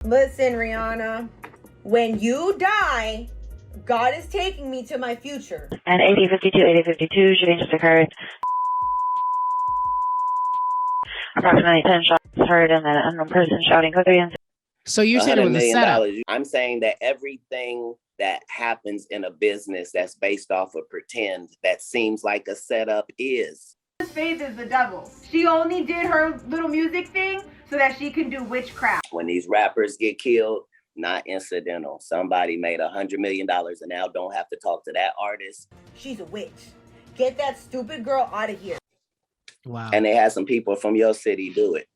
Listen, Rihanna, when you die, God is taking me to my future. And 8052, shooting just occurred. Approximately 10 shots heard and an unknown person shouting Katt Williams. So you're saying it was a setup? I'm saying that everything that happens in a business that's based off of pretend that seems like a setup is. Faith is the devil. She only did her little music thing so that she can do witchcraft. When these rappers get killed, not incidental. Somebody made $100 million and now don't have to talk to that artist. She's a witch. Get that stupid girl out of here. Wow. And they had some people from your city do it.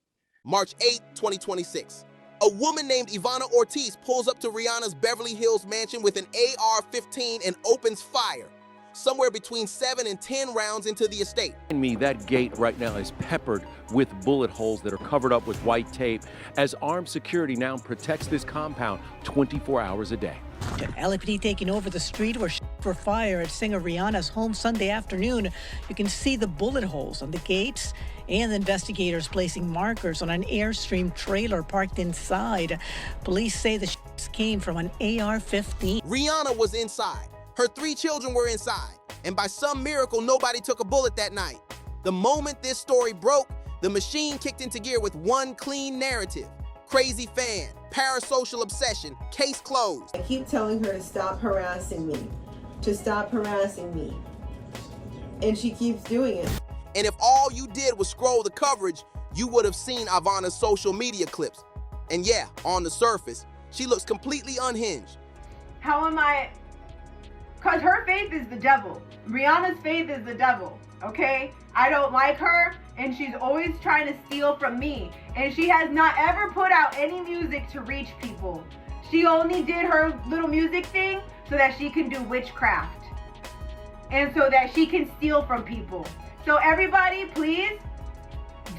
March 8, 2026. A woman named Ivana Ortiz pulls up to Rihanna's Beverly Hills mansion with an AR-15 and opens fire, somewhere between 7 and 10 rounds into the estate. That gate right now is peppered with bullet holes that are covered up with white tape as armed security now protects this compound 24 hours a day. LAPD taking over the street where for fire at singer Rihanna's home Sunday afternoon. You can see the bullet holes on the gates and investigators placing markers on an Airstream trailer parked inside. Police say the came from an AR-15. Rihanna was inside. Her 3 children were inside. And by some miracle, nobody took a bullet that night. The moment this story broke, the machine kicked into gear with one clean narrative. Crazy fan, parasocial obsession, case closed. I keep telling her to stop harassing me, and she keeps doing it. And if all you did was scroll the coverage, you would have seen Ivana's social media clips. And yeah, on the surface, she looks completely unhinged. How am I? Because her faith is the devil. Rihanna's faith is the devil, okay? I don't like her, and she's always trying to steal from me. And she has not ever put out any music to reach people. She only did her little music thing so that she can do witchcraft. And so that she can steal from people. So everybody, please,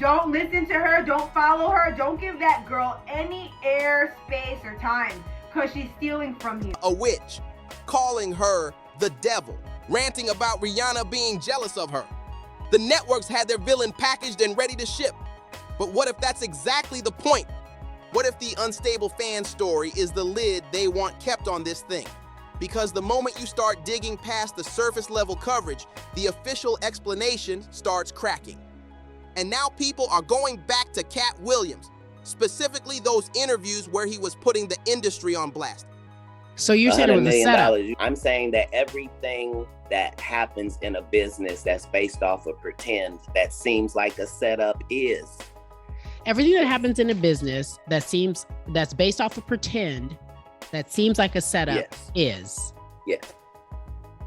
don't listen to her, don't follow her, don't give that girl any air, space, or time, because she's stealing from you. A witch, calling her the devil, ranting about Rihanna being jealous of her. The networks had their villain packaged and ready to ship. But what if that's exactly the point? What if the unstable fan story is the lid they want kept on this thing? Because the moment you start digging past the surface level coverage, the official explanation starts cracking. And now people are going back to Katt Williams, specifically those interviews where he was putting the industry on blast. So you're saying it was a setup? I'm saying that everything that happens in a business that's based off of pretend that seems like a setup is. Everything that happens in a business that's based off of pretend that seems like a setup is. Yes.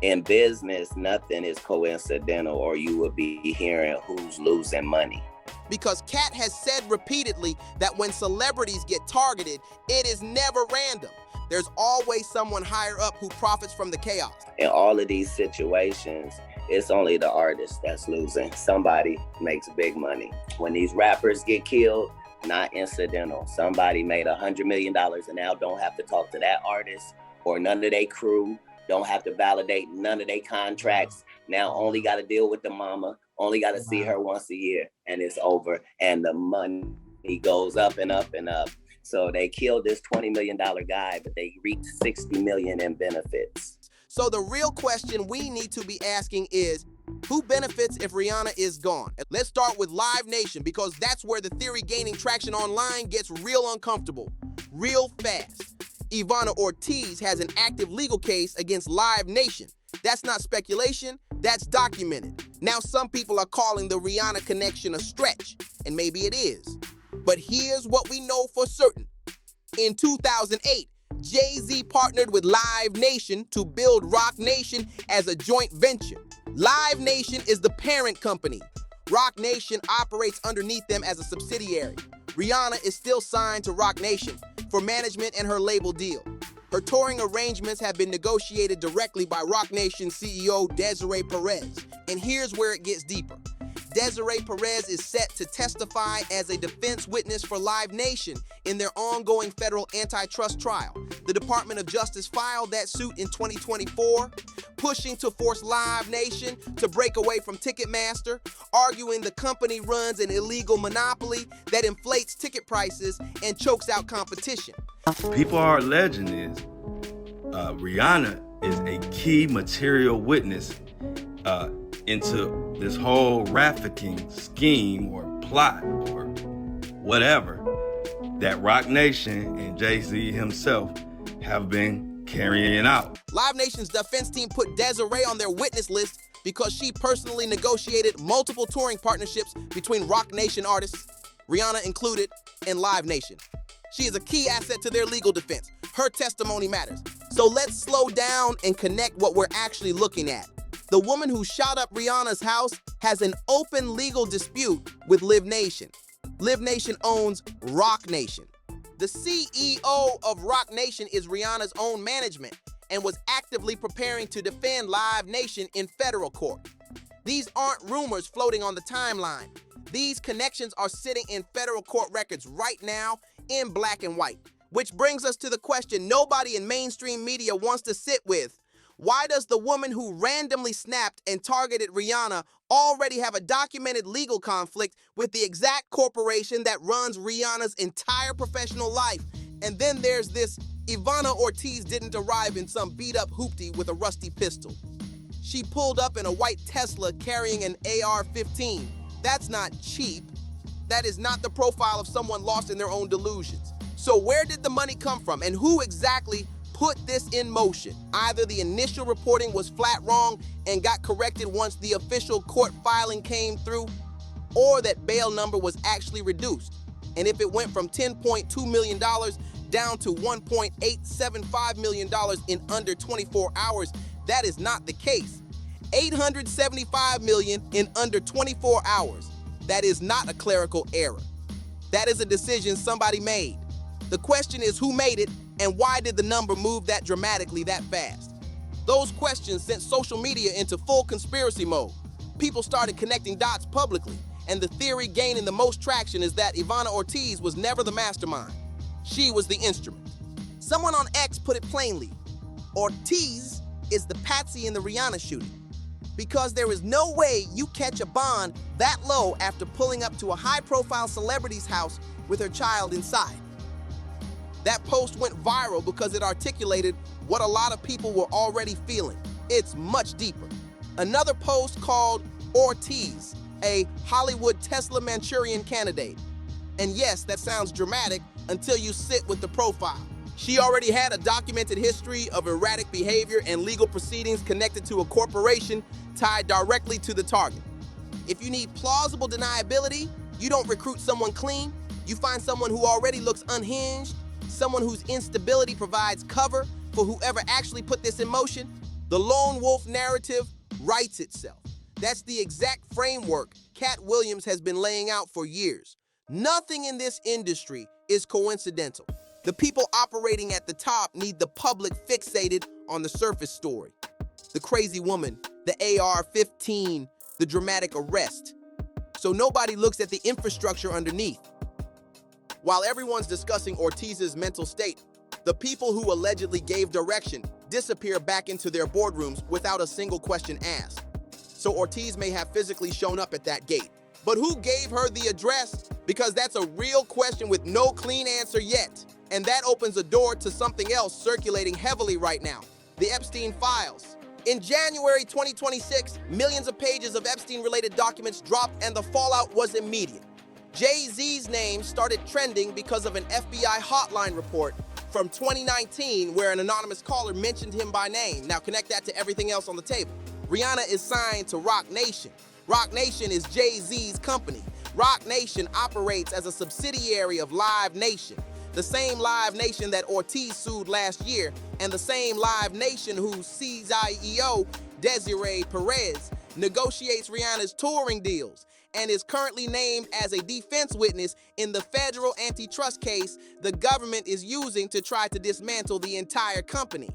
In business, nothing is coincidental, or you would be hearing who's losing money. Because Katt has said repeatedly that when celebrities get targeted, it is never random. There's always someone higher up who profits from the chaos. In all of these situations, it's only the artist that's losing. Somebody makes big money. When these rappers get killed, not incidental. Somebody made $100 million and now don't have to talk to that artist or none of their crew, don't have to validate none of their contracts. Now only got to deal with the mama, only got to see her once a year, and it's over. And the money goes up and up and up. So they killed this $20 million guy, but they reaped $60 million in benefits. So the real question we need to be asking is, who benefits if Rihanna is gone? Let's start with Live Nation, because that's where the theory gaining traction online gets real uncomfortable, real fast. Ivana Ortiz has an active legal case against Live Nation. That's not speculation, that's documented. Now some people are calling the Rihanna connection a stretch, and maybe it is. But here's what we know for certain. In 2008, Jay-Z partnered with Live Nation to build Roc Nation as a joint venture. Live Nation is the parent company. Roc Nation operates underneath them as a subsidiary. Rihanna is still signed to Roc Nation for management and her label deal. Her touring arrangements have been negotiated directly by Roc Nation CEO Desiree Perez. And here's where it gets deeper. Desiree Perez is set to testify as a defense witness for Live Nation in their ongoing federal antitrust trial. The Department of Justice filed that suit in 2024, pushing to force Live Nation to break away from Ticketmaster, arguing the company runs an illegal monopoly that inflates ticket prices and chokes out competition. People are alleging is Rihanna is a key material witness into this whole trafficking scheme or plot or whatever that Roc Nation and Jay-Z himself have been carrying out. Live Nation's defense team put Desiree on their witness list because she personally negotiated multiple touring partnerships between Roc Nation artists, Rihanna included, and Live Nation. She is a key asset to their legal defense. Her testimony matters. So let's slow down and connect what we're actually looking at. The woman who shot up Rihanna's house has an open legal dispute with Live Nation. Live Nation owns Roc Nation. The CEO of Roc Nation is Rihanna's own management and was actively preparing to defend Live Nation in federal court. These aren't rumors floating on the timeline. These connections are sitting in federal court records right now in black and white. Which brings us to the question nobody in mainstream media wants to sit with. Why does the woman who randomly snapped and targeted Rihanna already have a documented legal conflict with the exact corporation that runs Rihanna's entire professional life? And then there's this Ivana Ortiz didn't arrive in some beat-up hoopty with a rusty pistol. She pulled up in a white Tesla carrying an AR-15. That's not cheap. That is not the profile of someone lost in their own delusions. So where did the money come from, and who exactly put this in motion? Either the initial reporting was flat wrong and got corrected once the official court filing came through, or that bail number was actually reduced. And if it went from $10.2 million down to $1.875 million in under 24 hours, that is not the case. $875 million in under 24 hours. That is not a clerical error. That is a decision somebody made. The question is who made it and why did the number move that dramatically that fast? Those questions sent social media into full conspiracy mode. People started connecting dots publicly, and the theory gaining the most traction is that Ivana Ortiz was never the mastermind. She was the instrument. Someone on X put it plainly. Ortiz is the patsy in the Rihanna shooting. Because there is no way you catch a bond that low after pulling up to a high-profile celebrity's house with her child inside. That post went viral because it articulated what a lot of people were already feeling. It's much deeper. Another post called Ortiz, a Hollywood Tesla Manchurian candidate. And yes, that sounds dramatic until you sit with the profile. She already had a documented history of erratic behavior and legal proceedings connected to a corporation tied directly to the target. If you need plausible deniability, you don't recruit someone clean. You find someone who already looks unhinged, someone whose instability provides cover for whoever actually put this in motion. The lone wolf narrative writes itself. That's the exact framework Katt Williams has been laying out for years. Nothing in this industry is coincidental. The people operating at the top need the public fixated on the surface story. The crazy woman, the AR-15, the dramatic arrest. So nobody looks at the infrastructure underneath. While everyone's discussing Ortiz's mental state, the people who allegedly gave direction disappear back into their boardrooms without a single question asked. So Ortiz may have physically shown up at that gate. But who gave her the address? Because that's a real question with no clean answer yet. And that opens a door to something else circulating heavily right now, the Epstein files. In January 2026, millions of pages of Epstein-related documents dropped and the fallout was immediate. Jay-Z's name started trending because of an FBI hotline report from 2019 where an anonymous caller mentioned him by name. Now connect that to everything else on the table. Rihanna is signed to Roc Nation. Roc Nation is Jay-Z's company. Roc Nation operates as a subsidiary of Live Nation, the same Live Nation that Ortiz sued last year, and the same Live Nation whose CIO, Desiree Perez, negotiates Rihanna's touring deals and is currently named as a defense witness in the federal antitrust case the government is using to try to dismantle the entire company.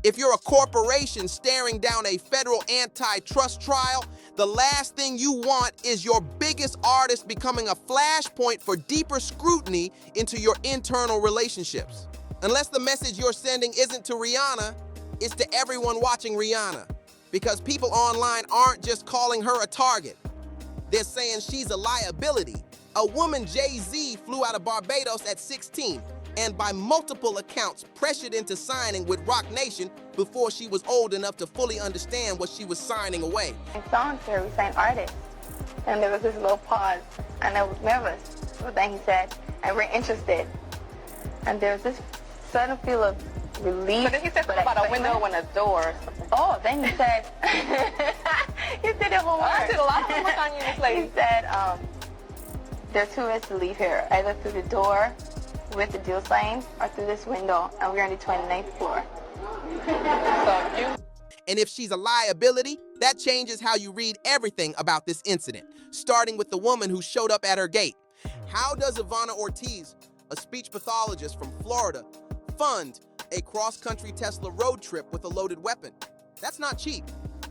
If you're a corporation staring down a federal antitrust trial, the last thing you want is your biggest artist becoming a flashpoint for deeper scrutiny into your internal relationships. Unless the message you're sending isn't to Rihanna, it's to everyone watching Rihanna. Because people online aren't just calling her a target. They're saying she's a liability. A woman Jay-Z flew out of Barbados at 16, and by multiple accounts pressured into signing with Roc Nation before she was old enough to fully understand what she was signing away. In songs here, we sang artists, and there was this little pause, and I was nervous. But then he said, and we're interested. And there was this sudden feel of relief. But then he said something about a window and a door or something. Oh, then he said, he did it homework. I did a lot of homework on you, Miss Lady. He said, there are two ways to leave here, either through the door with the deal sign or through this window, and we're on the 29th floor. So you... And if she's a liability, that changes how you read everything about this incident, starting with the woman who showed up at her gate. How does Ivana Ortiz, a speech pathologist from Florida, fund a cross-country Tesla road trip with a loaded weapon? That's not cheap.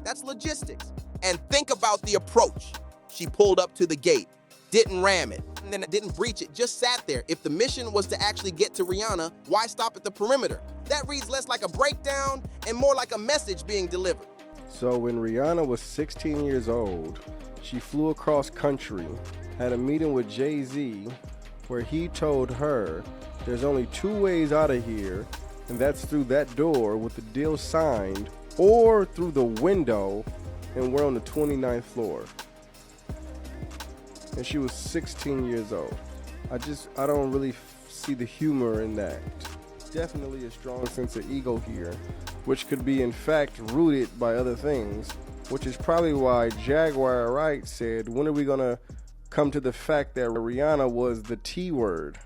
That's logistics. And think about the approach. She pulled up to the gate, didn't ram it, and then didn't breach it, just sat there. If the mission was to actually get to Rihanna, why stop at the perimeter? That reads less like a breakdown and more like a message being delivered. So when Rihanna was 16 years old, she flew across country, had a meeting with Jay-Z, where he told her there's only two ways out of here, and that's through that door with the deal signed, or through the window, and we're on the 29th floor. And she was 16 years old. I don't really see the humor in that. Definitely a strong sense of ego here, which could be in fact rooted by other things, which is probably why Jaguar Wright said, when are we gonna come to the fact that Rihanna was the T word?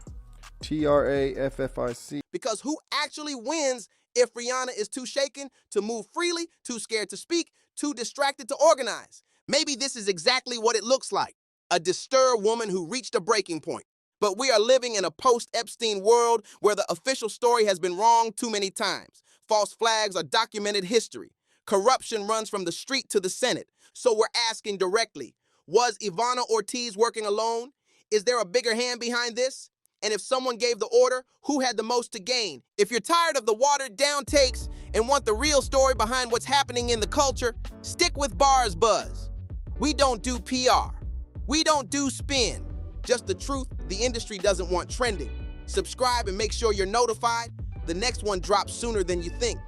TRAFFIC. Because who actually wins if Rihanna is too shaken to move freely, too scared to speak, too distracted to organize? Maybe this is exactly what it looks like. A disturbed woman who reached a breaking point. But we are living in a post-Epstein world where the official story has been wrong too many times. False flags are documented history. Corruption runs from the street to the Senate. So we're asking directly, was Ivana Ortiz working alone? Is there a bigger hand behind this? And if someone gave the order, who had the most to gain? If you're tired of the watered-down takes and want the real story behind what's happening in the culture, stick with BarzBuzz. We don't do PR. We don't do spin. Just the truth the industry doesn't want trending. Subscribe and make sure you're notified. The next one drops sooner than you think.